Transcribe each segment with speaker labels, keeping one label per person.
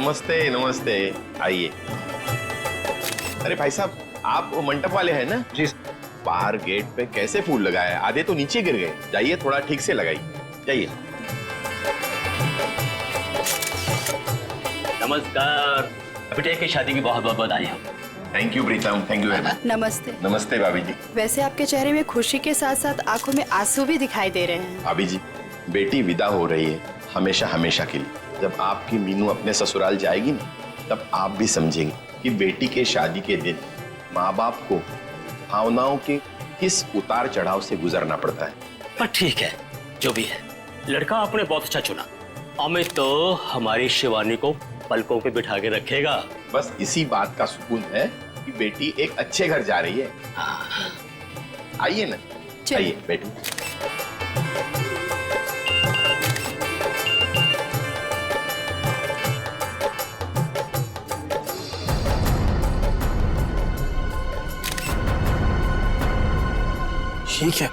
Speaker 1: नमस्ते नमस्ते, आइए। अरे भाई साहब, आप वो मंडप वाले हैं ना?
Speaker 2: जी।
Speaker 1: बाहर गेट पे कैसे फूल लगाए, आधे तो नीचे गिर गए। जाइए थोड़ा ठीक से लगाइए, जाइए।
Speaker 3: नमस्कार, बेटे की शादी की बहुत बहुत बधाई हो।
Speaker 1: Thank you Pritam, thank you very much.
Speaker 4: नमस्ते।
Speaker 1: नमस्ते भाभी जी।
Speaker 4: वैसे आपके चेहरे में खुशी के साथ साथ आंखों में आंसू भी दिखाई दे रहे हैं।
Speaker 1: भाभी जी, बेटी विदा हो रही है हमेशा हमेशा के लिए। जब आपकी मीनू अपने ससुराल जाएगी ना, तब आप भी समझेंगे कि बेटी के शादी के दिन माँ बाप को भावनाओं के किस उतार चढ़ाव से गुजरना पड़ता है।
Speaker 3: पर ठीक है, जो भी है, लड़का आपने बहुत अच्छा चुना। अमित तो हमारी शिवानी को पलकों पे बिठा के रखेगा।
Speaker 1: बस इसी बात का सुकून है कि बेटी एक अच्छे घर जा रही है। आइए ना, आइए बेटी।
Speaker 2: ठीक है।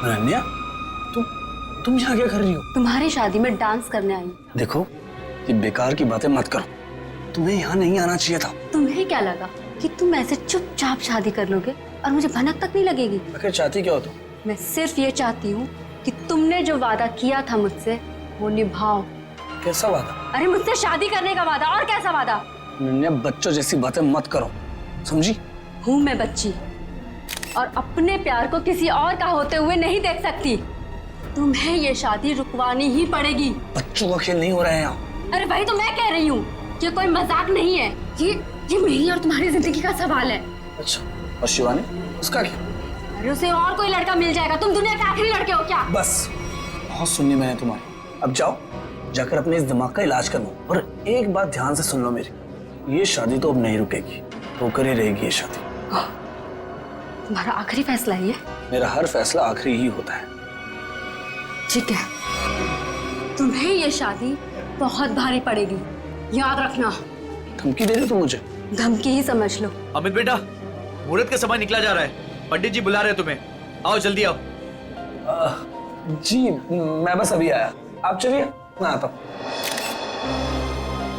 Speaker 2: अनन्या, तुम यहाँ क्या कर रही हो?
Speaker 5: तुम्हारी शादी में डांस करने आई।
Speaker 2: देखो, ये बेकार की बातें मत करो। तुम्हें यहाँ नहीं आना चाहिए था।
Speaker 5: तुम्हें क्या लगा कि तुम ऐसे चुपचाप शादी कर लोगे और मुझे भनक तक नहीं लगेगी?
Speaker 2: आखिर चाहती क्या हो तुम?
Speaker 5: मैं सिर्फ ये चाहती हूँ कि तुमने जो वादा किया था मुझसे वो निभाओ।
Speaker 2: कैसा वादा?
Speaker 5: अरे मुझसे शादी करने का वादा। और कैसा वादा?
Speaker 2: अनन्या, बच्चों जैसी बातें मत करो, समझी?
Speaker 5: हूँ मैं बच्ची और अपने प्यार को किसी और का होते हुए नहीं देख सकती। तुम्हें ये शादी रुकवानी ही पड़ेगी।
Speaker 2: बच्चों का खेल नहीं हो रहा है यहाँ।
Speaker 5: अरे वही तो मैं कह रही हूँ, ये कोई मजाक नहीं है। ये मेरी और तुम्हारी जिंदगी का सवाल है।
Speaker 2: अच्छा, और शिवानी, उसका क्या?
Speaker 5: अरे उसे और कोई लड़का मिल जाएगा। तुम दुनिया के आखिरी लड़के हो क्या?
Speaker 2: बस, बहुत सुननी मैंने तुम्हारी। अब जाओ, जाकर अपने इस दिमाग का इलाज करवाओ। और एक बात ध्यान से सुन लो मेरी, ये शादी तो अब नहीं रुकेगी, होकर ही रहेगी ये शादी।
Speaker 5: तुम्हारा आखिरी फैसला है ये?
Speaker 2: मेरा हर फैसला आखिरी ही होता है।
Speaker 5: ठीक है, तुम्हें ये शादी बहुत भारी पड़ेगी, याद रखना।
Speaker 2: धमकी दे रहे हो तुम मुझे?
Speaker 5: धमकी ही समझ लो।
Speaker 6: अमित बेटा, मुहूर्त का समय निकला जा रहा है। पंडित जी बुला रहे हैं तुम्हें, आओ जल्दी आओ।
Speaker 2: जी, मैं बस अभी आया। आप चलिए, मैं आता हूँ।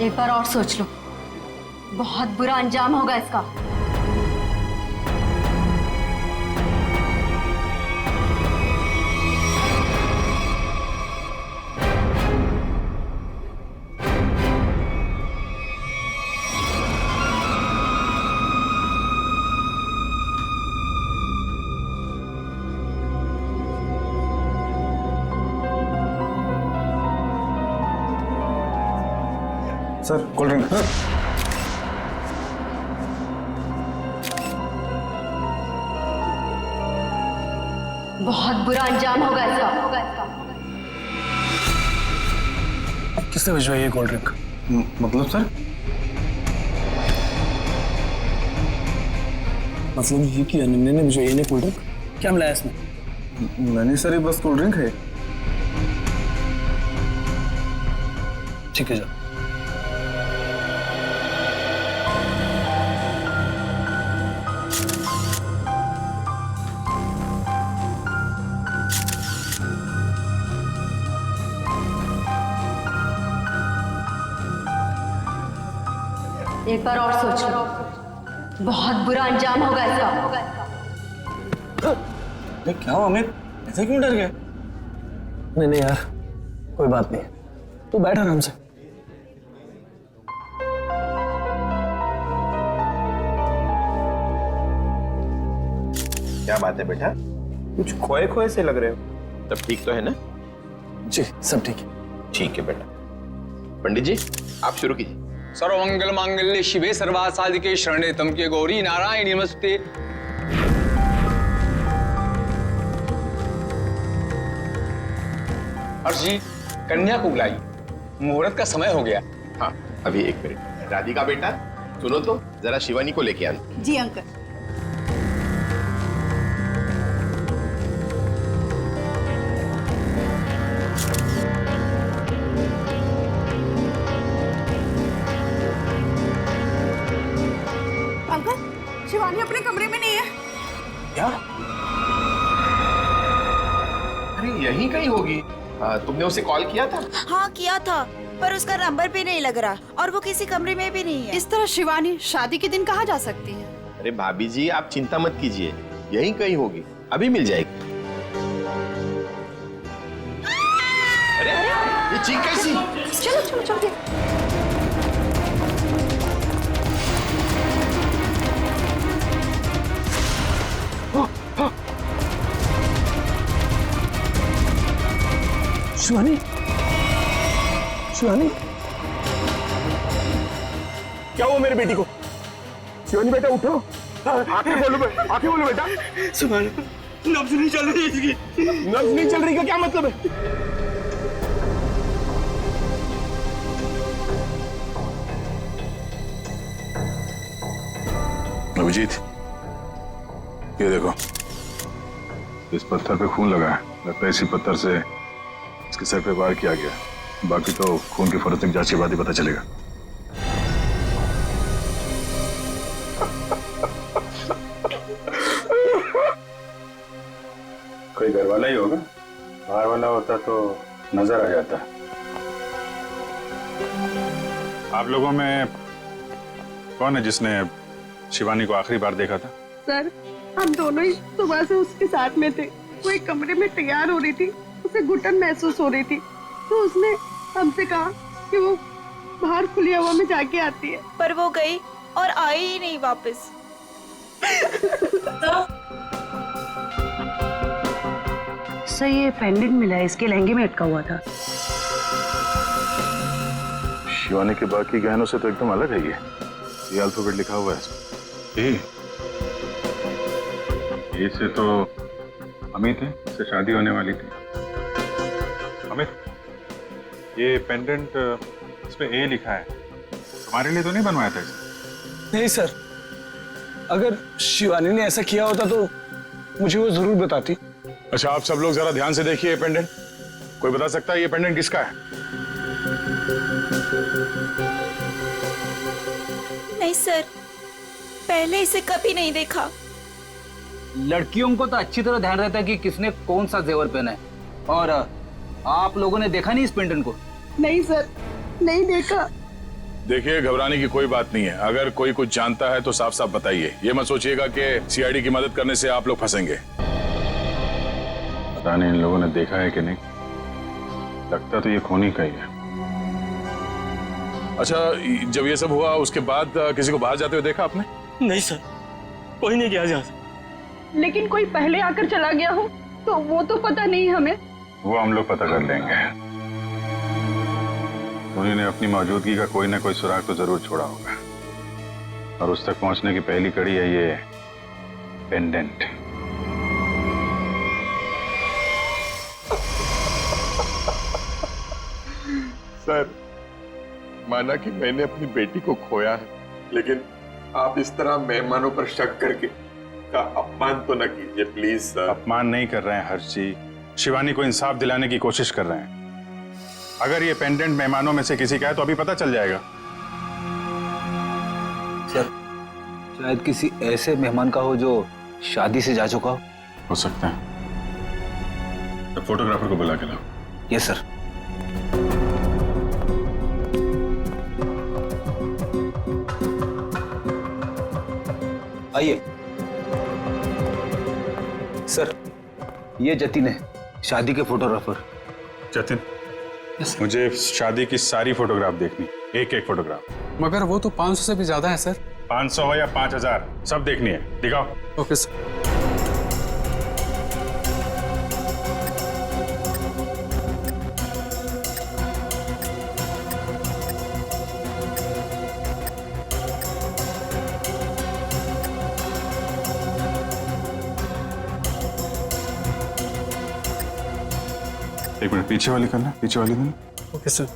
Speaker 5: एक बार और सोच लो, बहुत बुरा अंजाम होगा इसका।
Speaker 2: Sir, cold drink.
Speaker 5: बहुत बुरा अंजाम होगा इसका।
Speaker 2: किसने भिजवाई ये कोल्ड ड्रिंक?
Speaker 7: मतलब सर?
Speaker 2: मतलब ये कि अनन्या ने भिजवाई है कोल्ड ड्रिंक? क्या मिलाया इसमें?
Speaker 7: नहीं सर, ये बस कोल्ड ड्रिंक है।
Speaker 2: ठीक है, जाओ।
Speaker 5: एक बार और सोच लो, बहुत बुरा अंजाम होगा इसका।
Speaker 2: क्या हुआ अमित, ऐसे क्यों डर गए? नहीं नहीं यार, कोई बात नहीं, तू बैठ आराम से।
Speaker 1: क्या बात है बेटा,
Speaker 7: कुछ खोए खोए से लग रहे हो।
Speaker 1: सब ठीक तो है ना?
Speaker 2: जी सब ठीक है।
Speaker 1: ठीक है बेटा। पंडित जी आप शुरू कीजिए।
Speaker 8: सर्वमंगल मांगल्ये शिवे सर्वार्थ साधिके शरणे त्र्यंबके गौरी नारायणी नमस्ते। हर्ष जी, कन्या को बुलाइए, मुहूर्त का समय हो गया।
Speaker 1: हाँ अभी एक मिनट। राधिका बेटा सुनो तो, जरा शिवानी को लेके आना।
Speaker 4: जी अंकल। शिवानी अपने कमरे में नहीं है।
Speaker 2: क्या?
Speaker 1: अरे यहीं कहीं होगी। तुमने उसे कॉल किया था?
Speaker 9: हाँ किया था, पर उसका नंबर भी नहीं लग रहा और वो किसी कमरे में भी नहीं है।
Speaker 4: इस तरह शिवानी शादी के दिन कहाँ जा सकती है?
Speaker 1: अरे भाभी जी आप चिंता मत कीजिए, यहीं कहीं होगी, अभी मिल जाएगी। अरे ये चीख कैसी?
Speaker 4: चलो चलो चलो।
Speaker 2: शिवानी, शिवानी, क्या हुआ मेरे बेटी को? शिवानी बेटा उठो, आके बोलो बेटा।
Speaker 3: सुभान, नब्ज नहीं चल रही इसकी।
Speaker 2: नब्ज नहीं चल रही का क्या मतलब है?
Speaker 10: अभिजीत, ये देखो, इस पत्थर पे खून लगा है। लगता है इसी पत्थर से इसके सर पे वार किया गया। बाकी तो खून की फोरेंसिक जांच के बाद ही पता चलेगा। कोई घर वाला ही होगा, बाहर वाला होता तो नजर आ जाता। आप लोगों में कौन है जिसने शिवानी को आखिरी बार देखा था?
Speaker 11: सर, हम दोनों ही सुबह से उसके साथ में थे। वो एक कमरे में तैयार हो रही थी, उसे घुटन महसूस हो रही थी, तो उसने हमसे कहा कि वो बाहर खुली हवा में जाके आती है।
Speaker 9: पर वो गई और आई ही नहीं वापस।
Speaker 11: सर, ये पेंडेंट मिला है, इसके लहंगे में अटका हुआ था।
Speaker 10: शिवानी के बाकी गहनों से तो एकदम अलग है ये अल्फाबेट लिखा हुआ है। ये से तो अमित है, इससे शादी होने वाली थी। अमित, ये पेंडेंट इसमें ए लिखा है, तुम्हारे लिए तो नहीं बनवाया था इसे?
Speaker 2: नहीं सर, अगर शिवानी ने ऐसा किया होता तो मुझे वो जरूर बताती।
Speaker 10: अच्छा, आप सब लोग जरा ध्यान से देखिए ये पेंडेंट। कोई बता सकता है ये पेंडेंट किसका है?
Speaker 9: नहीं सर, पहले इसे कभी नहीं देखा।
Speaker 12: लड़कियों को तो अच्छी तरह ध्यान रहता है कि किसने कौन सा जेवर पहना है। और आप लोगों ने देखा नहीं इस पेंडेंट को?
Speaker 11: नहीं सर, नहीं देखा।
Speaker 10: देखिए, घबराने की कोई बात नहीं है। अगर कोई कुछ जानता है तो साफ साफ बताइए। ये मत सोचिएगा कि सीआईडी की मदद करने से आप लोग फंसेंगे। पता नहीं इन लोगों ने देखा है कि नहीं, लगता तो ये खूनी का ही है। अच्छा, जब ये सब हुआ उसके बाद किसी को बाहर जाते हुए देखा आपने?
Speaker 3: नहीं सर, कोई नहीं गया यहाँ से।
Speaker 11: लेकिन कोई पहले आकर चला गया हो तो वो तो पता नहीं हमें।
Speaker 10: वो हम लोग पता कर लेंगे। उन्होंने अपनी मौजूदगी का कोई ना कोई सुराग तो जरूर छोड़ा होगा, और उस तक पहुंचने की पहली कड़ी है ये पेंडेंट।
Speaker 1: सर, माना कि मैंने अपनी बेटी को खोया है, लेकिन आप इस तरह मेहमानों पर शक करके का अपमान तो न कीजिए प्लीज सर।
Speaker 10: अपमान नहीं कर रहे हैं हर्ष जी, शिवानी को इंसाफ दिलाने की कोशिश कर रहे हैं। अगर ये पेंडेंट मेहमानों में से किसी का है तो अभी पता चल जाएगा।
Speaker 12: सर, शायद किसी ऐसे मेहमान का हो जो शादी से जा चुका
Speaker 10: हो सकता है। तो फोटोग्राफर को बुला के लाओ।
Speaker 12: Yes sir. आइए सर, ये जतिन है, शादी के फोटोग्राफर।
Speaker 10: जतिन, मुझे शादी की सारी फोटोग्राफ देखनी, एक एक फोटोग्राफ।
Speaker 7: मगर वो तो 500 से भी ज्यादा है सर।
Speaker 10: 500 हो या 5000, सब देखनी है। दिखाओ।
Speaker 7: Okay sir.
Speaker 10: एक मिनट, पीछे वाली करना, पीछे वाली करना।
Speaker 7: Okay sir.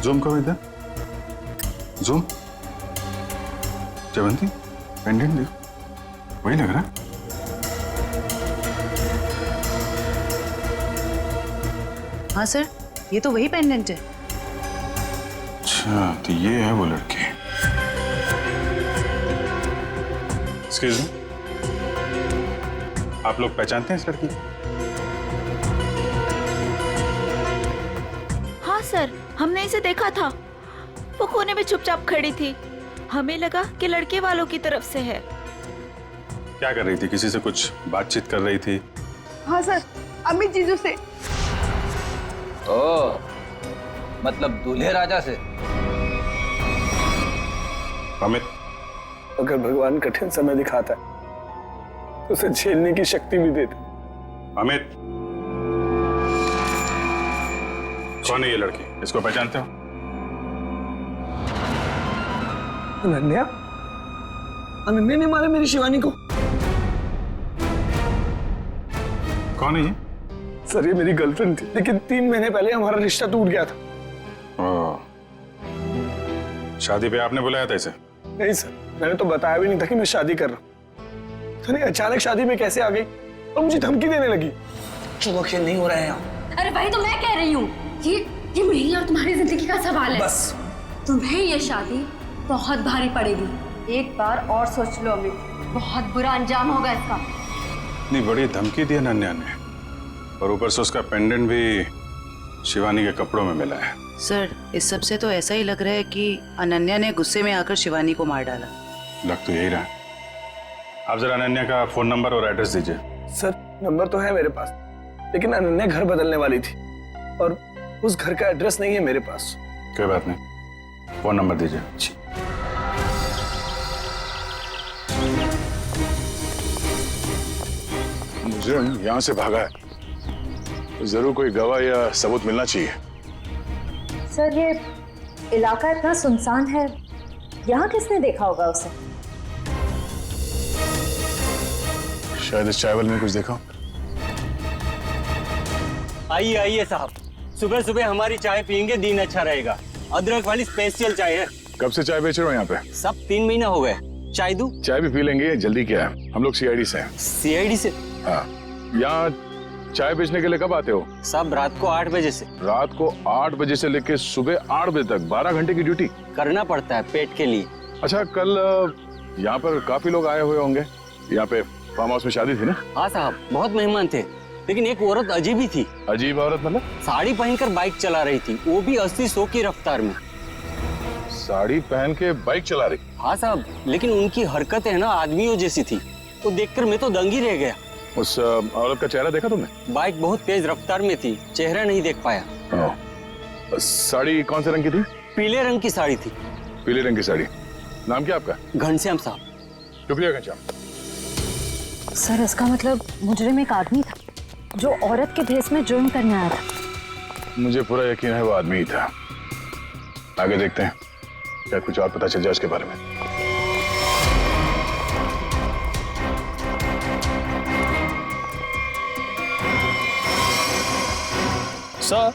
Speaker 10: जूम करो इधर, जूम। जयवंती, पेंडेंट देखो, वही लग रहा है।
Speaker 4: हाँ सर, ये तो वही पेंडेंट है।
Speaker 10: अच्छा, तो ये है वो लड़की। एक्सक्यूज मी, आप लोग पहचानते हैं इस लड़की?
Speaker 9: हाँ सर, हमने इसे देखा था। वो कोने में चुपचाप खड़ी थी। हमें लगा कि लड़के वालों की तरफ से है।
Speaker 10: क्या कर रही थी? किसी से कुछ बातचीत कर रही थी?
Speaker 11: हाँ सर, अमित जीजू से।
Speaker 12: ओ, मतलब दूल्हे राजा से।
Speaker 10: अमित,
Speaker 2: अगर भगवान कठिन समय दिखाता है तो उसे झेलने की शक्ति भी देता।
Speaker 10: अमित, कौन है ये लड़की? इसको पहचानते हो?
Speaker 2: अनन्या? अनन्या ने मारा मेरी शिवानी को।
Speaker 10: कौन है ये?
Speaker 2: सर ये मेरी गर्लफ्रेंड थी, लेकिन 3 महीने पहले हमारा रिश्ता टूट गया था।
Speaker 10: शादी पे आपने बुलाया था इसे?
Speaker 2: नहीं सर, मैंने तो बताया भी नहीं था कि मैं शादी कर रहा हूँ। तो अचानक शादी में कैसे आ गई और मुझे धमकी देने लगी। चलो खेल नहीं हो रहा है यहाँ।
Speaker 5: अरे भाई, तो मैं कह रही हूँ ये मेरी और तुम्हारी जिंदगी का सवाल है।
Speaker 2: बस
Speaker 5: तुम्हें ये शादी बहुत भारी पड़ेगी। एक बार और सोच लो अमित, बहुत बुरा अंजाम होगा इसका।
Speaker 10: इतनी बड़ी धमकी दी अनन्या ने, और ऊपर से उसका पेंडेंट भी शिवानी के कपड़ों में मिला है।
Speaker 13: सर, इस सब से तो ऐसा ही लग रहा है कि अनन्या ने गुस्से में आकर शिवानी को मार डाला।
Speaker 10: लग तो यही रहा। आप जरा अनन्या का फोन नंबर और एड्रेस दीजिए।
Speaker 2: सर नंबर तो है मेरे पास, लेकिन अनन्या घर बदलने वाली थी और उस घर का एड्रेस नहीं है मेरे पास।
Speaker 10: कोई बात नहीं, फोन नंबर दीजिए।
Speaker 14: मुझे यहाँ से भागा है, जरूर कोई गवाह या सबूत मिलना चाहिए।
Speaker 15: सर ये इलाका इतना सुनसान है, यहाँ किसने देखा होगा उसे?
Speaker 14: शायद इस चावल में कुछ देखा।
Speaker 3: आइए आइए साहब, सुबह सुबह हमारी चाय पियेंगे, दिन अच्छा रहेगा। अदरक वाली स्पेशल चाय है।
Speaker 14: कब से चाय बेच रहे हो यहाँ पे?
Speaker 3: सब 3 महीना हो गए। चाय दूं?
Speaker 14: चाय भी पी लेंगे, जल्दी क्या है, हम लोग सीआईडी से हैं।
Speaker 3: सीआईडी से?
Speaker 14: हाँ। यहाँ चाय बेचने के लिए कब आते हो?
Speaker 3: सब रात को 8 बजे से।
Speaker 14: रात को 8 बजे से लेके सुबह 8 बजे तक 12 घंटे की ड्यूटी
Speaker 3: करना पड़ता है पेट के लिए।
Speaker 14: अच्छा, कल यहाँ पर काफी लोग आए हुए होंगे। यहाँ पे फार्म हाउस में शादी थी ना?
Speaker 3: हाँ साहब, बहुत मेहमान थे, लेकिन एक औरत अजीब ही थी।
Speaker 14: अजीब औरत मतलब?
Speaker 3: साड़ी पहनकर बाइक चला रही थी, वो भी 80-100 की रफ्तार में।
Speaker 14: साड़ी पहन के बाइक चला रही?
Speaker 3: हाँ साहब, लेकिन उनकी हरकतें ना आदमियों जैसी थी, तो देखकर मैं तो दंग ही रह गया।
Speaker 14: उस औरत का चेहरा देखा तुमने?
Speaker 3: बाइक बहुत तेज रफ्तार में थी, चेहरा नहीं देख पाया।
Speaker 14: साड़ी कौन से रंग की थी?
Speaker 3: पीले रंग की साड़ी थी।
Speaker 14: पीले रंग की साड़ी। नाम क्या आपका?
Speaker 3: घनश्याम साहब।
Speaker 14: शुक्रिया घनश्याम।
Speaker 15: सर इसका मतलब मुजरिम एक आदमी था जो औरत के भेस में जुर्म करने आया था।
Speaker 14: मुझे पूरा यकीन है वो आदमी ही था। आगे देखते हैं, क्या कुछ और पता चल जाए उसके बारे में।
Speaker 2: सर,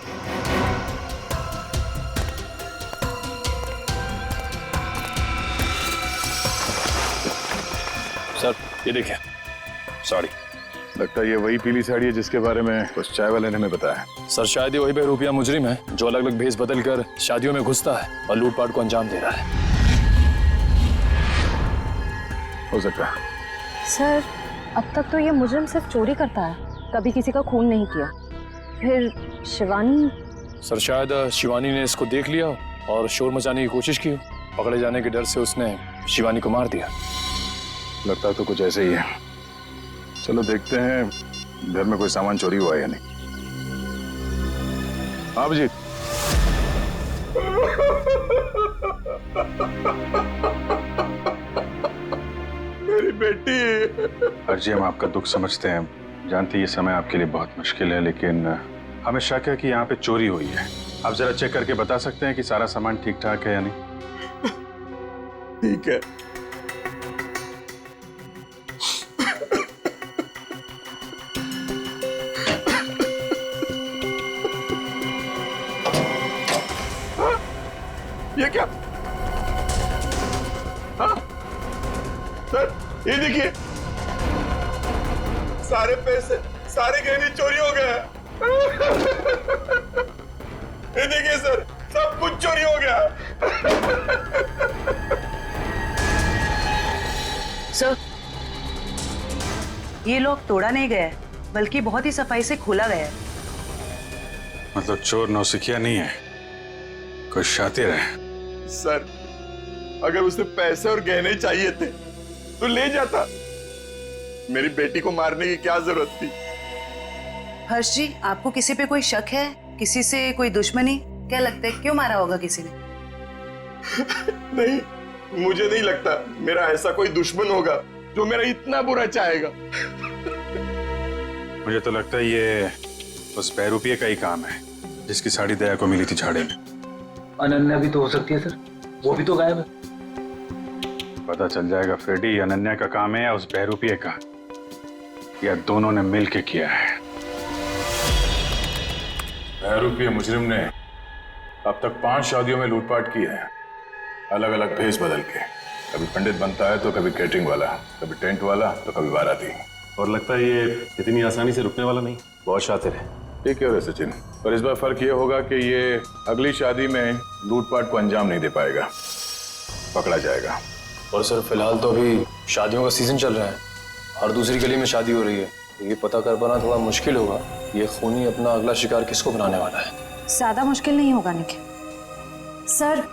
Speaker 14: सर ये देखिए साड़ी। लगता है ये वही पीली साड़ी है जिसके बारे में कुछ चाय वाले ने हमें बताया।
Speaker 16: सर शायद ये वही बेरूपिया मुजरिम है जो अलग अलग भेस बदल कर शादियों में घुसता है और लूटपाट को अंजाम दे रहा है।
Speaker 14: हो सकता है।
Speaker 15: सर अब तक तो ये मुजरिम सिर्फ चोरी करता है, कभी किसी का खून नहीं किया। फिर शिवानी?
Speaker 16: सर शायद शिवानी ने इसको देख लिया और शोर मचाने की कोशिश की, पकड़े जाने के डर से उसने शिवानी को मार दिया।
Speaker 14: लगता तो कुछ ऐसे ही है। चलो देखते हैं घर में कोई सामान चोरी हुआ है या नहीं। हाँ अभिजीत।
Speaker 10: मेरी बेटी। अर्जी, हम आपका दुख समझते हैं, जानते ये समय आपके लिए बहुत मुश्किल है, लेकिन हमें शक है कि यहाँ पे चोरी हुई है। आप जरा चेक करके बता सकते हैं कि सारा सामान ठीक ठाक है या नहीं?
Speaker 14: ठीक है।
Speaker 1: ये क्या? हाँ? सर ये देखिए, सारे पैसे, सारे गहने चोरी हो गए। ये देखिए सर, सब कुछ चोरी हो गया।
Speaker 13: सर ये लॉक तोड़ा नहीं गया है, बल्कि बहुत ही सफाई से खोला गया है।
Speaker 10: मतलब चोर नौसिखिया नहीं है, कोई शातिर है।
Speaker 1: सर, अगर उसे पैसे और गहने चाहिए थे तो ले जाता। मेरी बेटी को मारने की क्या जरूरत थी?
Speaker 13: हर्ष जी, आपको किसी पे कोई शक है? किसी से कोई दुश्मनी? क्या लगता है क्यों मारा होगा किसी ने?
Speaker 1: नहीं, मुझे नहीं लगता मेरा ऐसा कोई दुश्मन होगा जो मेरा इतना बुरा चाहेगा।
Speaker 10: मुझे तो लगता है ये उस बहरूपिये का ही काम है जिसकी साड़ी दया को मिली थी झाड़े में।
Speaker 12: अनन्या भी तो हो सकती है सर, वो भी तो गायब है।
Speaker 10: पता चल जाएगा फ्रेडी, अनन्या का काम है या उस बहरूपिये का, या दोनों ने मिल के किया है। बहरूपिये मुजरिम ने अब तक 5 शादियों में लूटपाट की है, अलग अलग भेष बदल के। कभी पंडित बनता है तो कभी कैटरिंग वाला, कभी टेंट वाला तो कभी बाराती।
Speaker 17: और लगता है ये इतनी आसानी से रुकने वाला नहीं, बहुत शातिर है।
Speaker 10: ठीक है सचिन, पर इस बार फर्क ये होगा कि ये अगली शादी में लूटपाट को अंजाम नहीं दे पाएगा, पकड़ा जाएगा।
Speaker 16: और सर फिलहाल तो अभी शादियों का सीजन चल रहा है, हर दूसरी गली में शादी हो रही है, तो ये पता कर पाना थोड़ा मुश्किल होगा ये खूनी अपना अगला शिकार किसको बनाने वाला है।
Speaker 15: ज्यादा मुश्किल नहीं होगा निखिल सर।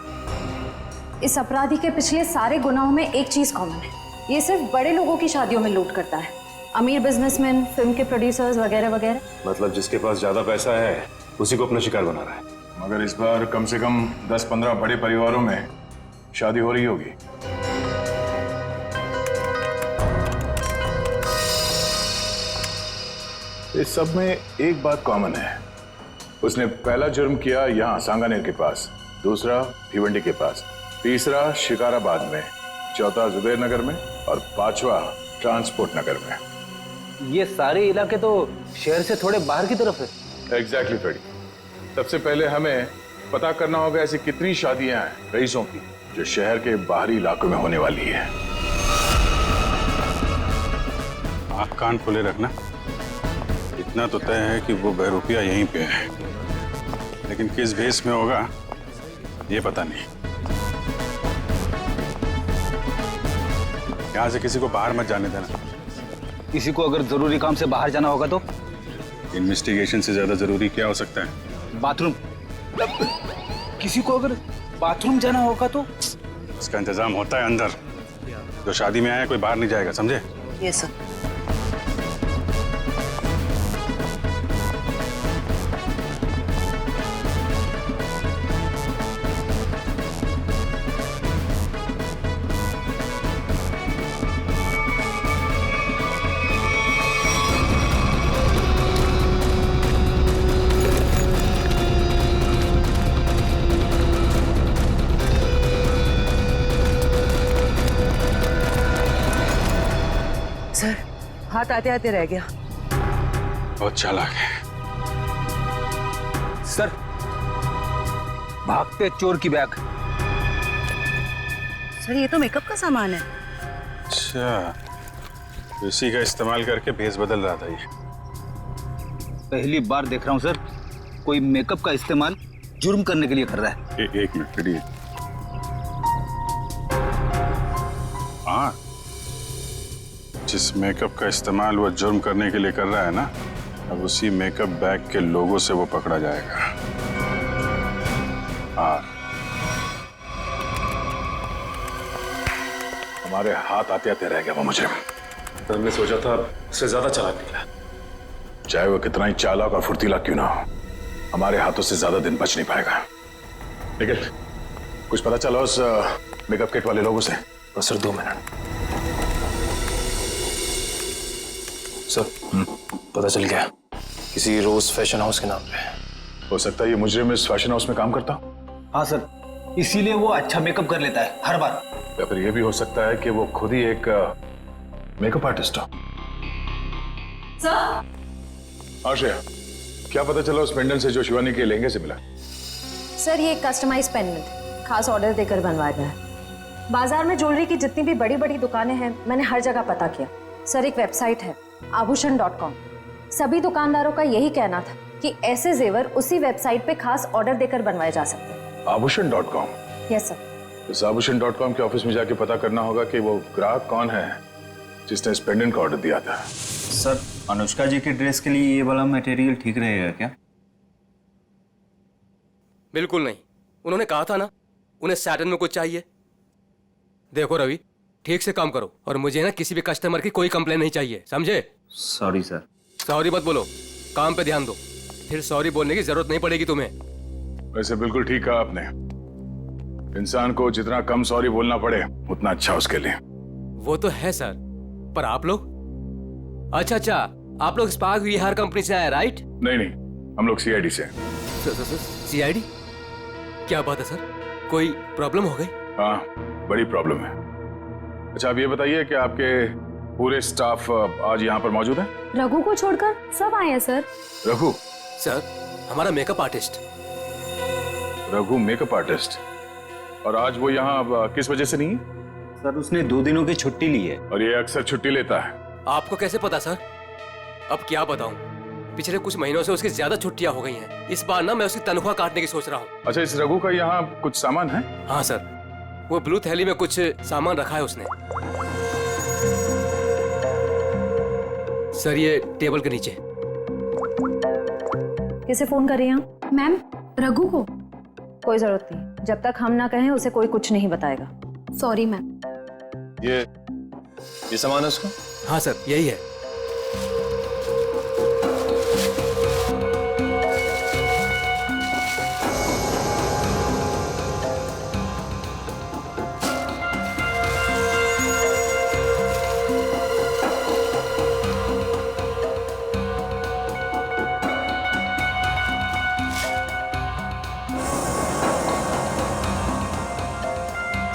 Speaker 15: इस अपराधी के पिछले सारे गुनाहों में एक चीज कॉमन है, ये सिर्फ बड़े लोगों की शादियों में लूट करता है। अमीर बिजनेसमैन, फिल्म के प्रोड्यूसर्स वगैरह वगैरह।
Speaker 17: मतलब जिसके पास ज्यादा पैसा है उसी को अपना शिकार बना रहा है।
Speaker 10: मगर इस बार कम से कम 10-15 बड़े परिवारों में शादी हो रही होगी। इस सब में एक बात कॉमन है, उसने पहला जुर्म किया यहाँ सांगानेर के पास, दूसरा भिवंडी के पास, तीसरा शिकाराबाद में, चौथा जुबेर नगर में और 5वां ट्रांसपोर्ट नगर में।
Speaker 12: ये सारे इलाके तो शहर से थोड़े बाहर की तरफ है।
Speaker 10: एग्जैक्टली फ्रेडी, सबसे पहले हमें पता करना होगा ऐसी कितनी शादियां हैं रईसों की जो शहर के बाहरी इलाकों में होने वाली है। आँख कान खुले रखना। इतना तो तय है कि वो बहरूपिया यहीं पे है, लेकिन किस भेष में होगा ये पता नहीं। यहाँ से किसी को बाहर मत जाने देना।
Speaker 12: किसी को अगर जरूरी काम से बाहर जाना होगा तो?
Speaker 10: इन्वेस्टिगेशन से ज्यादा जरूरी क्या हो सकता है?
Speaker 12: बाथरूम। किसी को अगर बाथरूम जाना होगा तो?
Speaker 10: उसका इंतजाम होता है अंदर। जो शादी में आया कोई बाहर नहीं जाएगा, समझे?
Speaker 13: ये सब सर, हाथ आते आते रह गया।
Speaker 10: बहुत चालाक है
Speaker 12: सर। भागते चोर की बैग।
Speaker 13: सर, ये तो मेकअप का सामान है।
Speaker 10: अच्छा, इसी का इस्तेमाल करके भेष बदल रहा था ये।
Speaker 12: पहली बार देख रहा हूँ सर, कोई मेकअप का इस्तेमाल जुर्म करने के लिए कर रहा है।
Speaker 10: एक मिनट फ्रेडी। हाँ, जिस मेकअप का इस्तेमाल वो जुर्म करने के लिए कर रहा है ना, अब उसी मेकअप बैग के लोगों से वो पकड़ा जाएगा। हाँ, हमारे हाथ आते आते रह गया वो मुजरिम।
Speaker 17: तो हमने सोचा था उससे ज्यादा चालाक निकला।
Speaker 10: चाहे वो कितना ही चालाक और फुर्तीला क्यों ना हो, हमारे हाथों से ज्यादा दिन बच नहीं पाएगा। लेकिन कुछ पता चला उस मेकअप किट वाले लोगों से?
Speaker 16: बस सर 2 मिनट। सर पता चल गया, किसी रोज फैशन हाउस के नाम पे।
Speaker 10: हो सकता है ये मुजरिम इस फैशन हाउस में काम करता।
Speaker 12: हाँ सर, इसीलिए वो अच्छा मेकअप कर लेता है हर बार।
Speaker 10: या फिर ये भी हो सकता है कि वो खुद ही एक मेकअप आर्टिस्ट हो।
Speaker 5: सर,
Speaker 10: आश्रया, क्या पता चला उस पेंडेंट से जो शिवानी के लहंगे से मिला?
Speaker 15: सर ये कस्टमाइज पेंडेंट खास ऑर्डर देकर बनवाया गया है। बाजार में ज्वेलरी की जितनी भी बड़ी बड़ी दुकानें हैं, मैंने हर जगह पता किया। सर एक वेबसाइट है आभूषण.com, सभी दुकानदारों का यही कहना था कि ऐसे जेवर उसी वेबसाइट पे खास ऑर्डर देकर बनवाए जा सकते हैं।
Speaker 10: आभूषण.com?
Speaker 15: Yes sir.
Speaker 10: इस आभूषण.com के ऑफिस में जाके पता करना होगा कि वो ग्राहक कौन है
Speaker 14: जिसने इस पेंडेंट का ऑर्डर दिया था।
Speaker 18: सर, अनुष्का जी की ड्रेस के लिए ये वाला मटेरियल ठीक रहेगा क्या?
Speaker 19: बिल्कुल नहीं। उन्होंने कहा था ना, उन्हें सैटन में कुछ चाहिए। देखो रवि, ठीक से काम करो और मुझे ना किसी भी कस्टमर की कोई कंप्लेन नहीं चाहिए, समझे?
Speaker 18: Sorry sir.
Speaker 19: सॉरी मत बोलो, काम पे ध्यान दो, फिर सॉरी बोलने की जरूरत नहीं पड़ेगी तुम्हें।
Speaker 14: वैसे बिल्कुल ठीक कहा आपने, इंसान को जितना कम सॉरी बोलना पड़े उतना अच्छा उसके लिए।
Speaker 19: वो तो है सर, पर आप लोग? अच्छा, आप लोग स्पार्क विहार कंपनी से आए राइट?
Speaker 14: नहीं, हम लोग सीआईडी से।
Speaker 19: सीआईडी? क्या बात है सर, कोई प्रॉब्लम हो गई?
Speaker 14: हाँ, बड़ी प्रॉब्लम है। अच्छा, अब ये बताइए कि आपके पूरे स्टाफ आज यहाँ पर मौजूद है?
Speaker 5: रघु को छोड़कर सब आए हैं सर।
Speaker 14: रघु?
Speaker 19: सर, हमारा makeup artist.
Speaker 14: Raghu makeup artist? और आज वो यहाँ किस वजह से नहीं है?
Speaker 18: सर, उसने 2 दिनों की छुट्टी ली है।
Speaker 14: और ये अक्सर छुट्टी लेता है।
Speaker 19: आपको कैसे पता सर? अब क्या बताऊं, पिछले कुछ महीनों से उसकी ज्यादा छुट्टियां हो गई हैं। इस बार ना मैं उसकी तनख्वाह काटने की सोच रहा हूँ।
Speaker 14: अच्छा, इस रघु का यहाँ कुछ सामान है?
Speaker 19: हाँ सर, वो ब्लू थैली में कुछ सामान रखा है उसने। सर, ये टेबल के नीचे।
Speaker 15: किसे फोन कर रही हैं?
Speaker 5: मैम, रघु को।
Speaker 15: कोई जरूरत नहीं, जब तक हम ना कहें उसे कोई कुछ नहीं बताएगा।
Speaker 5: Sorry ma'am.
Speaker 16: ये सामान है उसका?
Speaker 19: हाँ सर, यही है।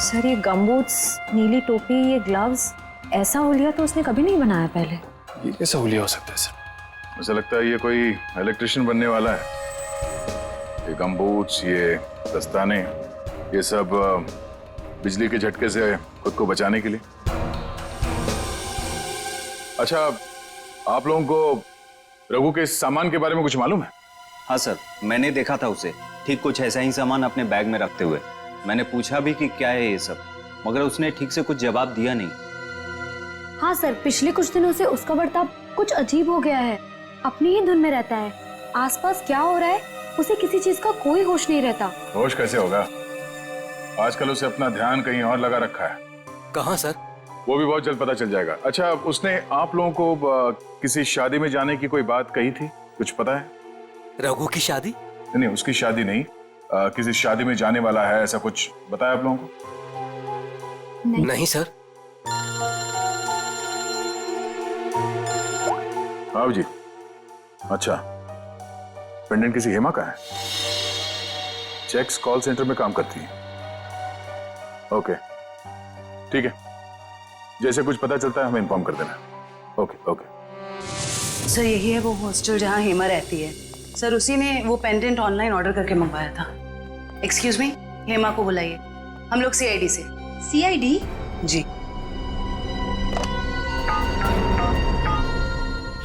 Speaker 15: सर, ये गमबूट्स, नीली टोपी, ये ग्लव्स, ऐसा हुलिया तो उसने कभी नहीं बनाया पहले।
Speaker 16: ये कैसा हुलिया हो सकता है सर?
Speaker 14: मुझे लगता है ये कोई इलेक्ट्रिशियन बनने वाला है। ये गमबूट्स, ये दस्ताने, ये सब बिजली के झटके से खुद को बचाने के लिए। अच्छा, आप लोगों को रघु के इस सामान के बारे में कुछ मालूम है?
Speaker 18: हाँ सर, मैंने देखा था उसे ठीक कुछ ऐसा ही सामान अपने बैग में रखते हुए। मैंने पूछा भी कि क्या है ये सब, मगर उसने ठीक से कुछ जवाब दिया नहीं।
Speaker 5: हाँ सर, पिछले कुछ दिनों से उसका बर्ताव कुछ अजीब हो गया है। अपनी ही धुन में रहता है, आसपास क्या हो रहा है उसे किसी चीज का कोई होश नहीं रहता।
Speaker 14: होश कैसे होगा? आजकल उसे अपना ध्यान कहीं और लगा रखा है।
Speaker 19: कहाँ सर?
Speaker 14: वो भी बहुत जल्द पता चल जाएगा। अच्छा, उसने आप लोगों को किसी शादी में जाने की कोई बात कही थी, कुछ पता है?
Speaker 19: रघु की शादी?
Speaker 14: नहीं, उसकी शादी नहीं, किसी शादी में जाने वाला है, ऐसा कुछ बताया आप लोगों को?
Speaker 19: नहीं सर।
Speaker 14: हाँ जी। अच्छा, पेंडेंट किसी हेमा का है? चेक्स कॉल सेंटर में काम करती है। ओके, ठीक है, जैसे कुछ पता चलता है हमें इन्फॉर्म कर देना। ओके।
Speaker 13: सर, यही है वो हॉस्टल जहाँ हेमा रहती है। सर, उसी ने वो पेंडेंट ऑनलाइन ऑर्डर करके मंगवाया था। एक्सक्यूज मी, हेमा को बुलाइए। हम लोग सीआईडी से।
Speaker 4: सीआईडी?
Speaker 13: जी।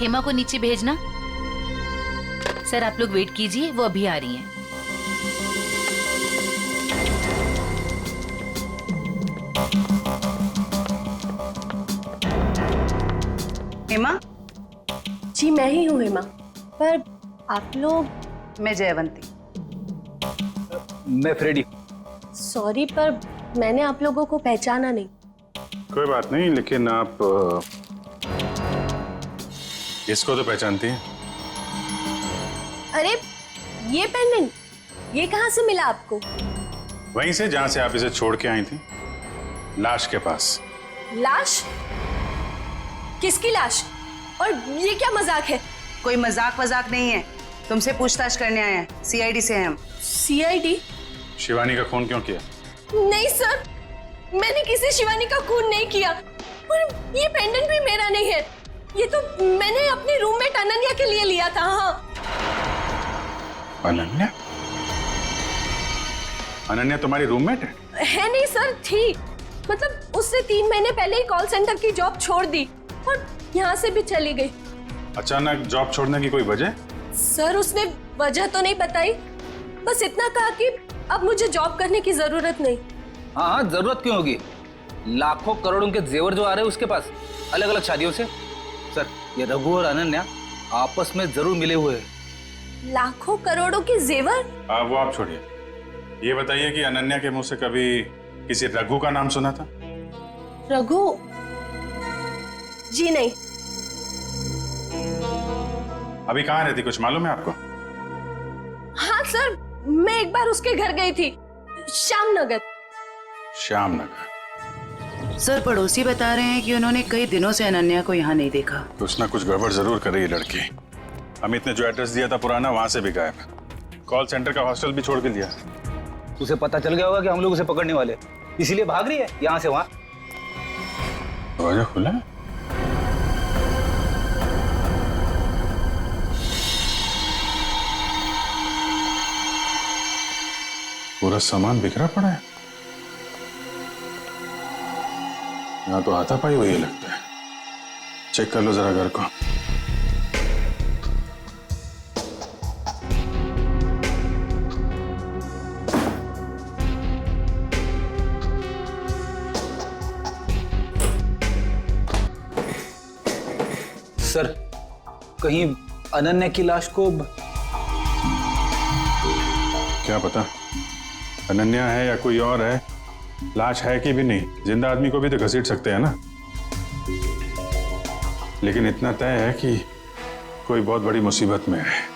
Speaker 20: हेमा को नीचे भेजना। सर, आप लोग वेट कीजिए, वो अभी आ रही हैं।
Speaker 13: हेमा?
Speaker 11: जी, मैं ही हूँ हेमा। पर आप लोग?
Speaker 13: मैं जयवंती।
Speaker 12: मैं फ्रेडी।
Speaker 11: सॉरी, पर मैंने आप लोगों को पहचाना नहीं।
Speaker 10: कोई बात नहीं, लेकिन आप इसको तो पहचानती हैं?
Speaker 11: अरे, ये पेंडेंट ये कहाँ से मिला आपको?
Speaker 10: वहीं से जहां से आप इसे छोड़ के आई थी, लाश के पास।
Speaker 11: लाश? किसकी लाश? और ये क्या मजाक है?
Speaker 13: कोई मजाक वजाक नहीं है, तुमसे पूछताछ करने आए हैं। सीआईडी से हैं हम।
Speaker 11: सीआईडी?
Speaker 10: शिवानी का खून क्यों किया?
Speaker 11: नहीं सर, मैंने किसी शिवानी का खून नहीं किया। और ये पेंडेंट भी मेरा नहीं है, ये तो मैंने अपनी रूममेट अनन्या के लिए लिया था। हाँ।
Speaker 10: अनन्या? अनन्या तुम्हारी रूममेट है?
Speaker 11: है नहीं सर, थी। मतलब उससे 3 महीने पहले ही कॉल सेंटर की जॉब छोड़ दी और यहाँ से भी चली गई।
Speaker 10: अचानक जॉब छोड़ने की कोई वजह?
Speaker 11: सर, उसने वजह तो नहीं बताई, बस इतना कहा कि अब मुझे जॉब करने की जरूरत नहीं।
Speaker 12: हाँ, जरूरत क्यों होगी? लाखों करोड़ों के जेवर जो आ रहे हैं उसके पास अलग अलग शादियों से। सर ये रघु और अनन्या आपस में जरूर मिले हुए हैं।
Speaker 15: लाखों करोड़ों के जेवर?
Speaker 10: वो आप छोड़िए, ये बताइए कि अनन्या के मुंह से कभी किसी रघु का नाम सुना था?
Speaker 15: रघु? जी नहीं।
Speaker 10: अभी कहाँ रहती, कुछ मालूम है आपको?
Speaker 15: हाँ सर, मैं एक बार उसके घर गई थी, श्यामनगर।
Speaker 10: श्यामनगर?
Speaker 13: सर पड़ोसी बता रहे हैं कि उन्होंने कई दिनों से अनन्या को यहाँ नहीं देखा।
Speaker 10: कुछ ना कुछ गड़बड़ जरूर कर रही है लड़की। अमित ने जो एड्रेस दिया था पुराना, वहां से भी गायब। कॉल सेंटर का हॉस्टल भी छोड़ के दिया।
Speaker 12: उसे पता चल गया होगा कि हम लोग उसे पकड़ने वाले, इसीलिए भाग रही है यहाँ से वहाँ।
Speaker 10: दरवाजा खुला है? पूरा सामान बिखरा पड़ा है। यहाँ तो हाथापाई हुई है लगता है। चेक कर लो जरा घर को।
Speaker 12: सर कहीं अनन्या की लाश को
Speaker 10: क्या पता अनन्या है या कोई और है, लाश है कि भी नहीं। जिंदा आदमी को भी तो घसीट सकते हैं ना। लेकिन इतना तय है कि कोई बहुत बड़ी मुसीबत में है।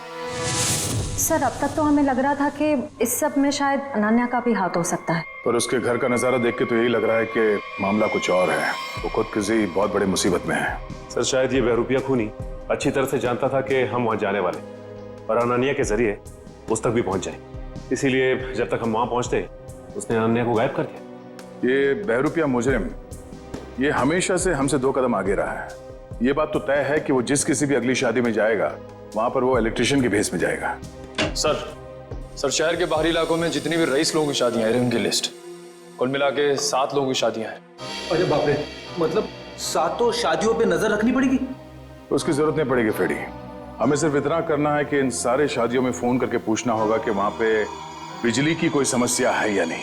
Speaker 15: सर अब तक तो हमें लग रहा था कि इस सब में शायद अनन्या का भी हाथ हो सकता है,
Speaker 14: पर उसके घर का नजारा देख के तो यही लग रहा है कि मामला कुछ और है। वो खुद किसी बहुत बड़ी मुसीबत में है।
Speaker 17: सर शायद ये बहरूपिया खूनी अच्छी तरह से जानता था कि हम वहां जाने वाले और अनन्या के जरिए उस तक भी पहुंच जाए, इसीलिए जब तक हम वहां पहुंचते उसने अनन्या को गायब कर दिया।
Speaker 14: ये बहरूपिया मुजरिम ये हमेशा से हमसे 2 कदम आगे रहा है। ये बात तो तय है कि वो जिस किसी भी अगली शादी में जाएगा वहां पर वो इलेक्ट्रिशियन के भेस में जाएगा।
Speaker 16: सर शहर के बाहरी इलाकों में जितनी भी रईस लोगों की शादियां हैं उनकी लिस्ट कुल मिला के 7 लोगों की शादियां हैं।
Speaker 12: अरे बाप रे, मतलब 7 शादियों पे नजर रखनी पड़ेगी?
Speaker 14: उसकी जरूरत नहीं पड़ेगी फेडी। हमें सिर्फ इतना करना है कि इन सारे शादियों में फोन करके पूछना होगा कि वहां पे बिजली की कोई समस्या है या नहीं,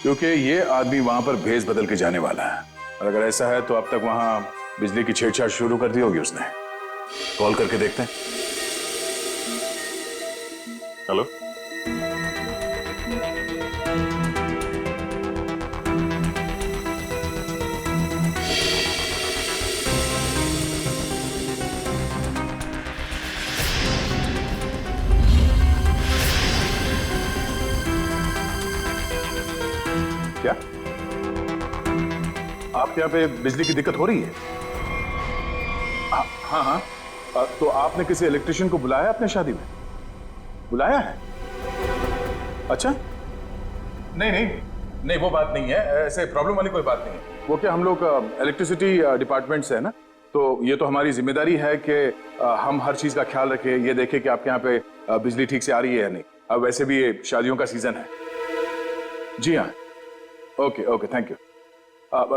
Speaker 14: क्योंकि ये आदमी वहां पर भेस बदल के जाने वाला है। और अगर ऐसा है तो अब तक वहां बिजली की छेड़छाड़ शुरू कर दी होगी उसने। कॉल करके देखते हैं।
Speaker 17: हेलो,
Speaker 14: क्या आपके यहाँ पे बिजली की दिक्कत हो रही है? हाँ हाँ, तो आपने किसी इलेक्ट्रिशियन को बुलाया अपने शादी में? बुलाया है? अच्छा, नहीं नहीं नहीं, वो बात नहीं है। ऐसे प्रॉब्लम वाली कोई बात नहीं है। वो क्या हम लोग इलेक्ट्रिसिटी डिपार्टमेंट से है ना, तो ये तो हमारी जिम्मेदारी है कि हम हर चीज का ख्याल रखें, ये देखें कि आपके यहाँ पे बिजली ठीक से आ रही है या नहीं। अब वैसे भी ये शादियों का सीजन है। जी हाँ, ओके ओके, थैंक यू।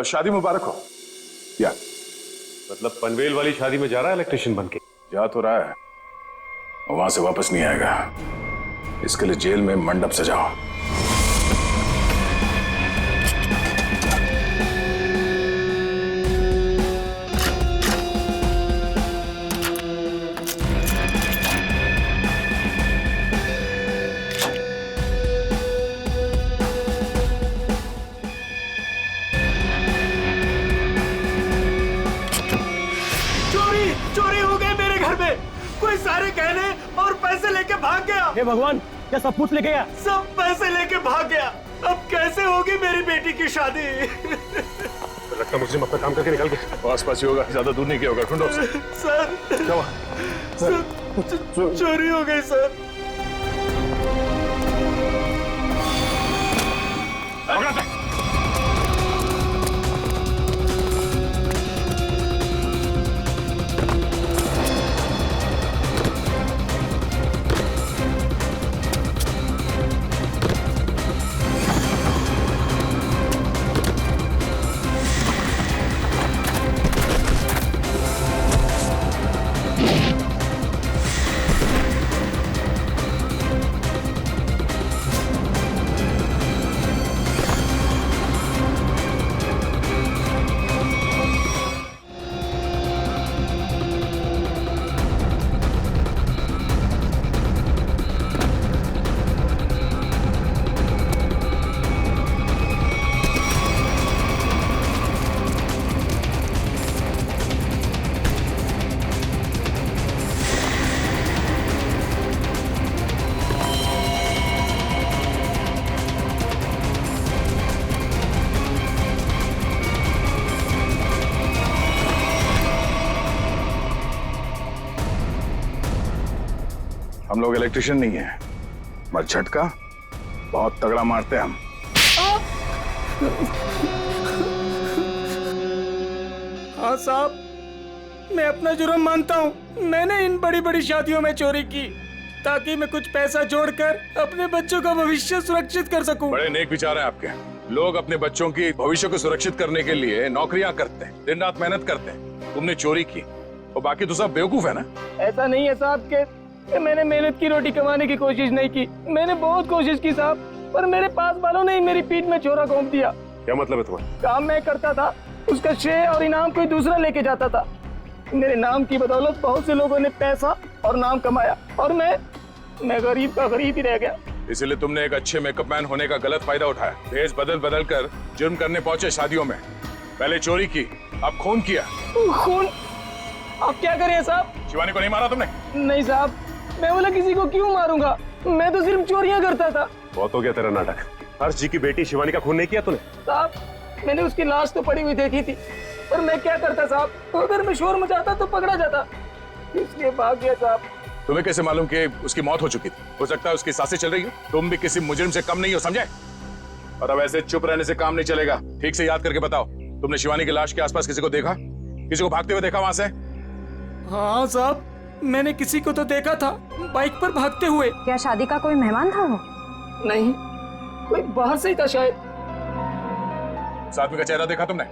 Speaker 14: शादी मुबारक हो। या
Speaker 17: मतलब पनवेल वाली शादी में जा रहा है इलेक्ट्रिशियन बनके?
Speaker 14: जा तो रहा है, वहां से वापस नहीं आएगा। इसके लिए जेल में मंडप सजाओ।
Speaker 21: चोरी हो गई मेरे घर में। कोई सारे गहने और पैसे लेके भाग गया।
Speaker 3: हे भगवान, क्या सब कुछ लेके गया?
Speaker 21: सब पैसे लेके भाग गया। अब कैसे होगी मेरी बेटी की शादी?
Speaker 17: लगता मुझे अपना काम करके निकल गया।
Speaker 14: आस पास ही होगा, ज्यादा दूर नहीं किया होगा। ढूंढो उसे।
Speaker 21: सर,
Speaker 14: क्या हुआ?
Speaker 21: चोरी हो गई सर।
Speaker 14: हम लोग इलेक्ट्रिशियन नहीं है, मगर झटका बहुत तगड़ा मारते हैं हम।
Speaker 21: हाँ साहब, मैं अपना जुर्म मानता हूँ। मैंने इन बड़ी बड़ी शादियों में चोरी की ताकि मैं कुछ पैसा जोड़कर अपने बच्चों का भविष्य सुरक्षित कर सकूं।
Speaker 14: बड़े नेक विचार हैं आपके। लोग अपने बच्चों की भविष्य को सुरक्षित करने के लिए नौकरियां करते हैं, दिन रात मेहनत करते हैं। तुमने चोरी की और बाकी तो सब बेवकूफ है ना।
Speaker 21: ऐसा नहीं है साहब कि मैंने मेहनत की रोटी कमाने की कोशिश नहीं की। मैंने बहुत कोशिश की साहब, पर मेरे पास वालों ने ही मेरी पीठ में छोरा घोंप दिया।
Speaker 17: क्या मतलब है तुम्हारा?
Speaker 21: काम मैं करता था, उसका श्रेय और इनाम कोई दूसरा लेके जाता था। मेरे नाम की बदौलत बहुत से लोगों ने पैसा और नाम कमाया और मैं गरीब का गरीब ही रह गया।
Speaker 14: इसलिए तुमने एक अच्छे मेकअप मैन होने का गलत फायदा उठाया। भेष बदल बदल कर जुर्म करने पहुंचे शादियों में। पहले चोरी की, अब खून किया।
Speaker 21: खून? आप क्या करें साहब?
Speaker 14: शिवानी को नहीं मारा तुमने?
Speaker 21: नहीं साहब, मैं बोला किसी को क्यों मारूंगा, मैं तो सिर्फ चोरियां करता था।
Speaker 17: बहुत हो गया तेरा नाटक। हर्ष जी की बेटी शिवानी का खून नहीं किया तूने?
Speaker 21: साहब, मैंने उसकी लाश तो पड़ी हुई देखी थी, पर मैं क्या करता साहब, अगर मैं शोर मचाता तो पकड़ा जाता, इसलिए भाग गया साहब।
Speaker 14: तुम्हें कैसे मालूम कि उसकी मौत हो चुकी थी? हो सकता है उसकी सांसें चल रही हो। तुम भी किसी मुजरिम से कम नहीं हो, समझे? और अब ऐसे चुप रहने से काम नहीं चलेगा। ठीक से याद करके बताओ, तुमने शिवानी की लाश के आसपास किसी को देखा? किसी को भागते हुए देखा वहां से?
Speaker 21: हाँ साहब, मैंने किसी को तो देखा था, बाइक पर भागते हुए।
Speaker 15: क्या शादी का कोई मेहमान था वो?
Speaker 21: नहीं, कोई बाहर से ही था शायद।
Speaker 14: साथ में का चेहरा देखा तुमने?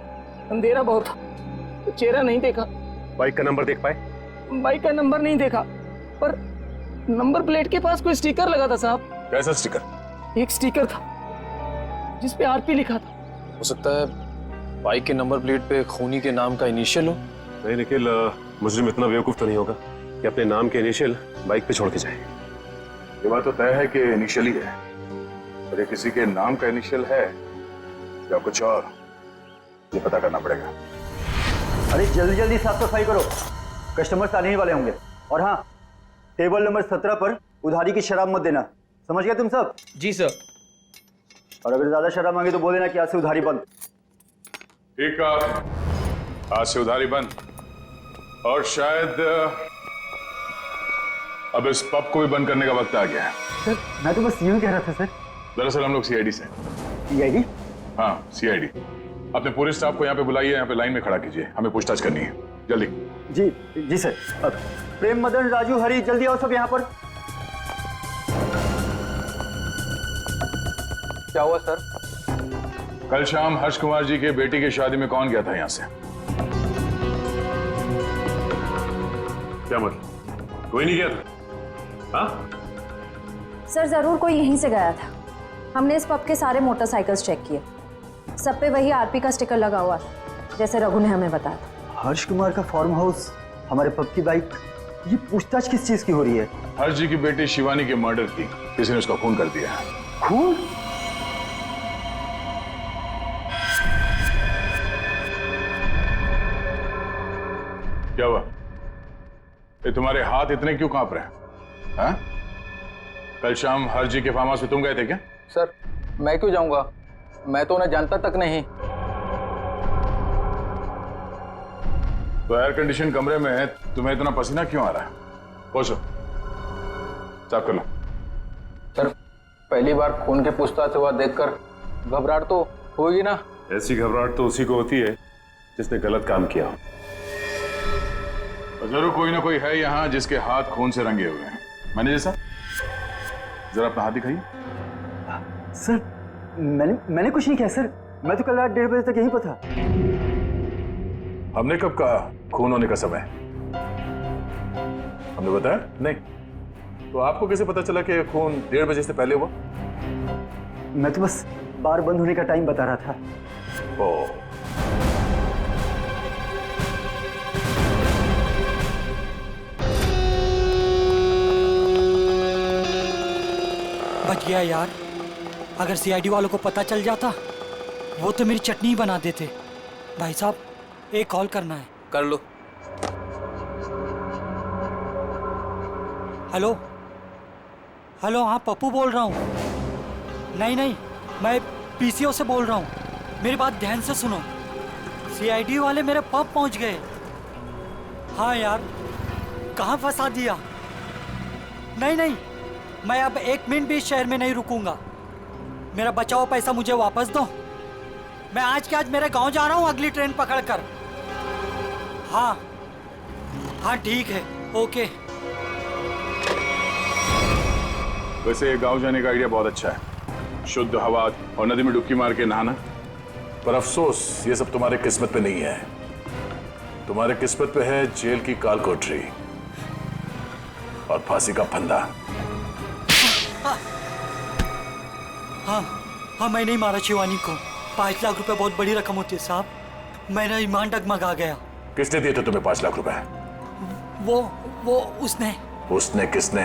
Speaker 21: अंधेरा बहुत था, तो चेहरा नहीं देखा।
Speaker 17: बाइक का नंबर देख पाए?
Speaker 21: बाइक का नंबर नहीं देखा, पर नंबर प्लेट के पास कोई स्टिकर लगा था साहब।
Speaker 14: कैसा स्टिकर?
Speaker 21: एक स्टिकर था जिसपे आरपी लिखा था।
Speaker 16: हो सकता है बाइक के नंबर प्लेट पे खूनी के नाम का इनिशियल हो।
Speaker 17: नहीं निखिल, मुजरिम इतना बेवकूफ तो नहीं होगा कि अपने नाम के इनिशियल बाइक पे छोड़ के जाए।
Speaker 14: ये बात तो तय है कि इनिशियल ही है, पर ये किसी के नाम का इनिशियल है या कुछ और, ये पता करना पड़ेगा।
Speaker 6: अरे जल्दी जल्दी साफ सफाई करो, कस्टमर्स आने ही वाले होंगे। और हाँ, टेबल नंबर 17 पर उधारी की शराब मत देना, समझ गए तुम सब?
Speaker 21: जी सर।
Speaker 6: और अगर ज्यादा शराब मांगे तो बोल देना कि आज से उधारी बंद।
Speaker 14: ठीक है, आज से उधारी बंद। और शायद अब इस पब को भी बंद करने का वक्त आ गया है।
Speaker 6: सर मैं तो बस यूं कह रहा था सर।
Speaker 14: दरअसल हम लोग सीआईडी से।
Speaker 6: सीआईडी?
Speaker 14: हाँ सीआईडी। अपने पूरे स्टाफ को यहाँ पे बुलाइए, यहाँ पे लाइन में खड़ा कीजिए, हमें पूछताछ करनी है, जल्दी।
Speaker 6: जी जी सर। अब प्रेम, मदन, राजू, हरी, जल्दी आओ सब यहाँ पर।
Speaker 12: क्या हुआ सर?
Speaker 14: कल शाम हर्ष कुमार जी के बेटी की शादी में कौन गया था यहाँ से?
Speaker 17: क्या मतलब? कोई नहीं गया था? हाँ?
Speaker 15: सर जरूर कोई यहीं से गया था। हमने इस पब के सारे मोटरसाइकिल्स चेक किए, सब पे वही आरपी का स्टिकर लगा हुआ था जैसे रघु ने हमें बताया था।
Speaker 6: हर्ष कुमार का फार्म हाउस, हमारे पब की बाइक, ये पूछताछ किस चीज की हो रही है?
Speaker 14: हर्ष जी की बेटी शिवानी के मर्डर की किसी ने उसका खून कर दिया।
Speaker 6: खून?
Speaker 14: क्या हुआ? ये तुम्हारे हाथ इतने क्यों कांप रहे हैं? हाँ? कल शाम हर्ष जी के फार्म हाउस में तुम गए थे क्या?
Speaker 12: सर मैं क्यों जाऊंगा, मैं तो उन्हें जानता तक नहीं।
Speaker 14: तो एयर कंडीशन कमरे में तुम्हें इतना पसीना क्यों आ रहा है? पहुंचो, साफ कर लो।
Speaker 12: सर पहली बार खून के पूछताछ हुआ देखकर घबराहट तो होगी ना।
Speaker 17: ऐसी घबराहट तो उसी को होती है जिसने गलत काम किया हो।
Speaker 14: जरूर कोई ना कोई है यहाँ जिसके हाथ खून से रंगे हुए हैं। मैनेजर साहब, जरा अपना हाथ दिखाइए।
Speaker 6: सर मैंने कुछ नहीं किया सर, मैं तो कल रात 1:30 बजे तक यहीं पर था।
Speaker 14: हमने कब कहा खून होने का समय? हमने बताया नहीं। तो आपको कैसे पता चला कि खून 1:30 बजे से पहले हुआ?
Speaker 6: मैं तो बस बार बंद होने का टाइम बता रहा था।
Speaker 14: ओ,
Speaker 21: बच गया यार। अगर सीआईडी वालों को पता चल जाता वो तो मेरी चटनी बना देते। भाई साहब एक कॉल करना है।
Speaker 12: कर लो।
Speaker 21: हेलो हेलो, हाँ पप्पू बोल रहा हूँ। नहीं मैं पीसीओ से बोल रहा हूँ, मेरी बात ध्यान से सुनो। सीआईडी वाले मेरे पब पहुँच गए। हाँ यार, कहाँ फंसा दिया?
Speaker 8: नहीं नहीं, मैं अब 1 मिनट भी इस शहर में नहीं रुकूंगा। मेरा बचा हुआ पैसा मुझे वापस दो। मैं आज के आज मेरे गांव जा रहा हूँ अगली ट्रेन पकड़कर। हाँ हाँ ठीक है, ओके।
Speaker 14: वैसे गांव जाने का आइडिया बहुत अच्छा है, शुद्ध हवा और नदी में डुबकी मार के नहाना। पर अफसोस ये सब तुम्हारे किस्मत पे नहीं है। तुम्हारे किस्मत पे है जेल की काल कोठरी और फांसी का फंदा।
Speaker 8: हाँ हाँ, मैं नहीं मारा शिवानी को। 5 लाख रुपए बहुत बड़ी रकम होती है साहब। मेरा ईमान डगमगा गया।
Speaker 14: किसने दिए थे तुम्हें 5 लाख रुपए?
Speaker 8: वो उसने।
Speaker 14: उसने किसने?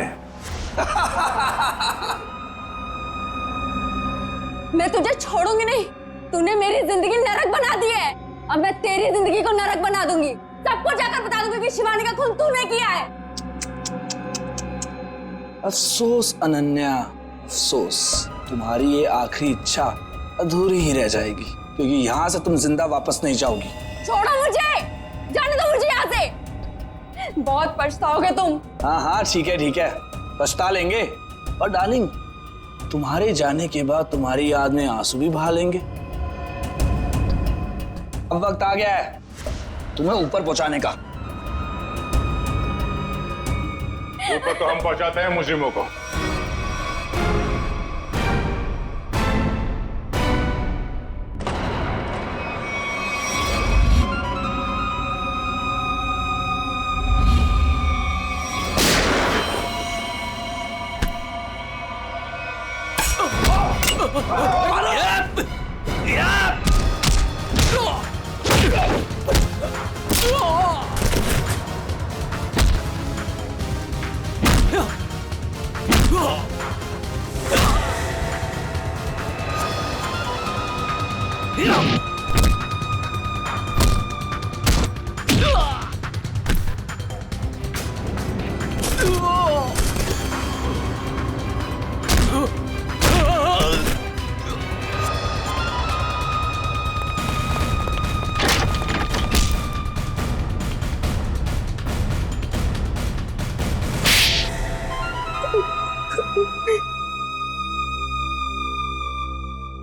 Speaker 5: मैं तुझे छोड़ूंगी नहीं। तूने मेरी जिंदगी नरक बना दी है, अब मैं तेरी जिंदगी को नरक बना दूंगी। सबको जाकर बता दूंगी कि शिवानी का खून तूने किया है।
Speaker 2: अफसोस अनन्या, अफसोस। तुम्हारी ये आखिरी इच्छा अधूरी ही रह जाएगी, क्योंकि यहाँ से तुम जिंदा वापस नहीं जाओगी।
Speaker 5: छोड़ो मुझे, जाने दो मुझे यहाँ से। बहुत पछताओगे तुम।
Speaker 2: हाँ हाँ ठीक है, पछता लेंगे। और डार्लिंग, तुम्हारे जाने के बाद तुम्हारी याद में आंसू भी बहा लेंगे। अब वक्त आ गया है तुम्हें ऊपर पहुंचाने का।
Speaker 14: ऊपर तो हम पहुंचाते हैं मुजरिमों को।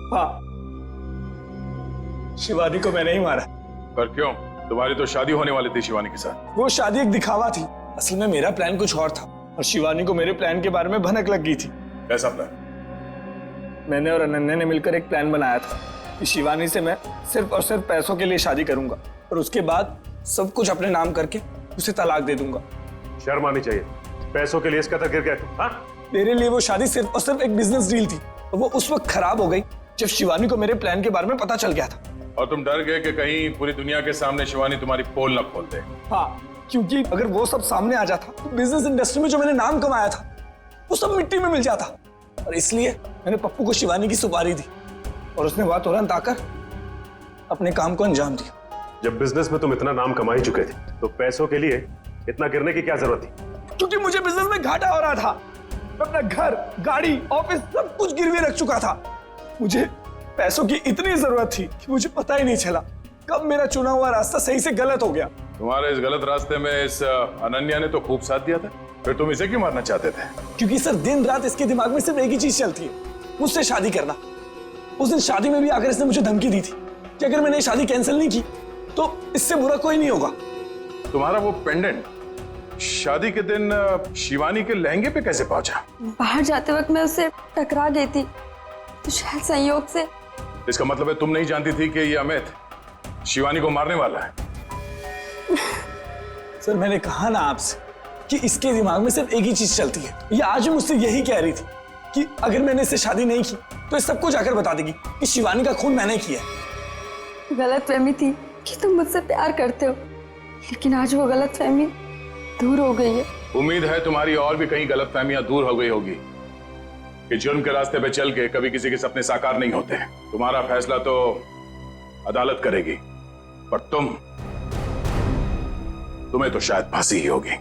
Speaker 2: हाँ, शिवानी को मैंने ही मारा।
Speaker 14: पर क्यों? तुम्हारी तो शादी होने वाली थी शिवानी के साथ।
Speaker 2: वो शादी एक दिखावा थी, असल में मेरा प्लान कुछ और था और शिवानी को मेरे प्लान के बारे में भनक लग गई थी।
Speaker 14: कैसा प्लान?
Speaker 2: मैंने और अनन्या ने मिलकर एक प्लान बनाया था कि शिवानी से मैं सिर्फ और सिर्फ पैसों के लिए शादी करूंगा और उसके बाद सब कुछ अपने नाम करके उसे तलाक दे दूंगा।
Speaker 17: शर्म आनी चाहिए, पैसों के लिए इसका तक गिर गया तू। हाँ?
Speaker 2: मेरे लिए वो शादी सिर्फ और सिर्फ एक बिजनेस डील थी और वो उस वक्त खराब हो गई जब शिवानी को मेरे प्लान के बारे में पता चल गया था।
Speaker 14: और तुम डर गए कि कहीं पूरी दुनिया के सामने शिवानी तुम्हारी पोल न खोल दे।
Speaker 2: हाँ, क्योंकि अगर वो सब सामने आ जाता तो बिजनेस इंडस्ट्री में जो मैंने नाम कमाया था वो सब मिट्टी में मिल जाता। और इसलिए मैंने पप्पू को शिवानी की सुपारी दी और उसने वहां तुरंत आकर अपने काम को अंजाम दिया।
Speaker 17: जब बिजनेस में तुम इतना नाम कमा ही चुके थे तो पैसों के लिए इतना गिरने की क्या जरूरत थी?
Speaker 2: क्योंकि मुझे बिजनेस में घाटा हो रहा था। मैं अपना घर, गाड़ी, ऑफिस सब कुछ गिरवी रख चुका था। मुझे पैसों की इतनी जरूरत थी कि मुझे पता ही नहीं चला कब मेरा चुना हुआ रास्ता सही से गलत हो गया।
Speaker 14: तुम्हारे इस गलत रास्ते में इस अनन्या ने तो खूब साथ दिया था, फिर तुम इसे क्यों मारना चाहते थे?
Speaker 2: क्योंकि सर दिन रात इसके दिमाग में सिर्फ एक ही चीज चलती है, मुझसे शादी करना। उस दिन शादी में भी आकर इसने मुझे धमकी दी थी कि अगर मैंने शादी कैंसिल नहीं की तो इससे बुरा कोई नहीं होगा।
Speaker 14: तुम्हारा वो पेंडेंट शादी के दिन शिवानी के लहंगे पे कैसे पहुंचा?
Speaker 5: बाहर जाते वक्त मैं उससे टकरा गई थी तो शायद संयोग से।
Speaker 14: इसका मतलब है तुम नहीं जानती थी कि ये अमित शिवानी को मारने वाला है?
Speaker 2: सर मैंने कहा ना आपसे कि इसके दिमाग में सिर्फ एक ही चीज चलती है। ये आज भी मुझसे यही कह रही थी कि अगर मैंने इससे शादी नहीं की तो इस सबको जाकर बता देगी कि शिवानी का खून मैंने किया है।
Speaker 5: गलतफहमी थी कि तुम मुझसे प्यार करते हो, लेकिन आज वो गलतफहमी दूर हो गई है।
Speaker 14: उम्मीद है तुम्हारी और भी कई गलतफहमियां दूर हो गई होगी कि जुर्म के रास्ते पे चल के कभी किसी के सपने साकार नहीं होते। तुम्हारा फैसला तो अदालत करेगी, पर तुम्हें तो शायद फांसी ही होगी।